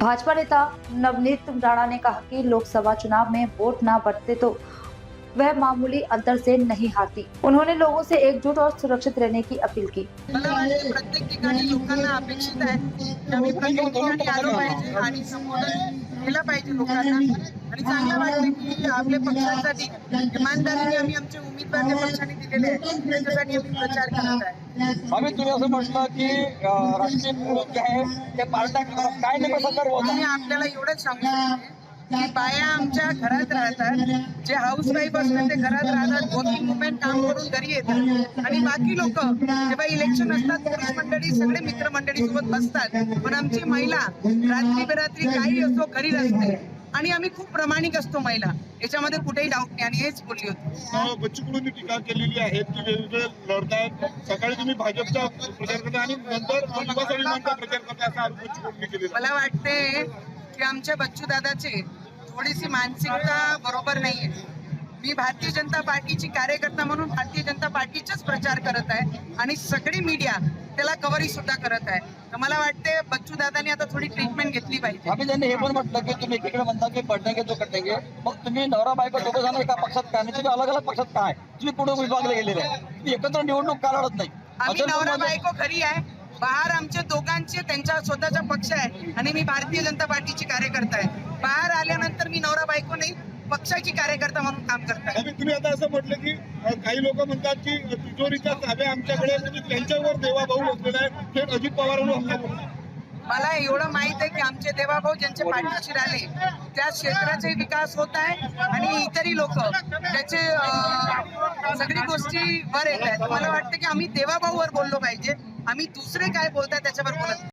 भाजपा नेता नवनीत राणा ने कहा कि लोकसभा चुनाव में वोट ना बढ़ते तो वह मामूली अंतर से नहीं हारती। उन्होंने लोगों से एकजुट और सुरक्षित रहने की अपील की। मला वाटते प्रत्येक ठिकाणी लोकांना अपेक्षित आहे की आम्ही प्रत्येक ठिकाणी आलो पाहिजे आणि संबोधन केलं पाहिजे लोकांना आणि चांगलं वाटतं की आपल्या पक्षासाठी इमानदारीने आम्ही आमचे उमेदवार त्या पक्षाने दिलेले आहेत त्याच्यासाठी आम्ही प्रचार करत आहे। आम्ही तुम्ही असं म्हटलं की राष्ट्रीय प्रमुख जे आहे ते पार्ट्या काय नेमकं संदर्भ होता? मी आपल्याला एवढंच सांगू शकते की बाया आमच्या घरात राहतात, जे हाऊस वाईफ असतात ते घरात राहतात, वर्किंग वुमेन काम करून घरी येतात आणि बाकी लोक जेव्हा इलेक्शन असतात पुरुष मंडळी सगळे मित्रमंडळी सोबत बसतात, पण आमची महिला रात्री बेरात्री काही असो घरी नसते आणि आम्ही खूप प्रामाणिक असतो महिला, याच्यामध्ये कुठेही डाऊट नाही आणि हेच बोलली होती। बच्चू कडूंनी टीका केलेली आहे की वेगवेगळे लढतायत, सकाळी तुम्ही भाजपचा प्रचार करता आणि नंतर युवा स्वाभिमानचा प्रचार करता असा आरोप बच्चू कडूंनी केलेला मला वाटते की आमच्या बच्चू दादाची थोडीशी मानसिकता बरोबर नाहीये। मी भारतीय जनता पार्टीची कार्यकर्ता म्हणून भारतीय जनता पार्टीचाच प्रचार करत आहे आणि सगळी मीडिया त्याला कव्हरी सुद्धा करत आहे, तर मला वाटते बच्चू दादांनी आता थोडी ट्रीटमेंट घेतली पाहिजे। आम्ही त्यांनी हे पण म्हटलं की तुम्ही एकीकडे म्हणता की पडणेगे तो कटेंगे, मग तुम्ही नवरा बायको दोघं जण एका पक्षात काय आणि तुम्ही अलग अलग पक्षात काय, तुम्ही पुढे विभागले गेलेले आहे, तुम्ही एकत्र निवडणूक का लढत नाही? आम्ही नवरा बायको खरी आहे, बाहेर आमचे दोघांचे त्यांचा स्वतःचा पक्ष आहे आणि मी भारतीय जनता पार्टीची कार्यकर्ता आहे। बाहेर आल्यानंतर मी नवरा बायको नाही पक्षाची कार्यकर्ता म्हणून काम करताय। तुम्ही आता असं म्हटलं की काही लोक म्हणतात की तिजोरीच्या चाव्या आमच्याकडे, म्हणजे त्यांच्यावर देवाभाऊ असलेला आहे, थेट अजित पवारांवर हल्ला करू। मला एवढं माहित आहे की आमचे देवाभाऊ ज्यांचे पाठीशी राहिले त्या क्षेत्राचे विकास होत आहे आणि इतरही लोक त्याचे सगळी गोष्टी वर येत आहेत। मला वाटतं की आम्ही देवाभाऊवर बोललो पाहिजे, आम्ही दुसरे काय बोलतात त्याच्यावर बोलत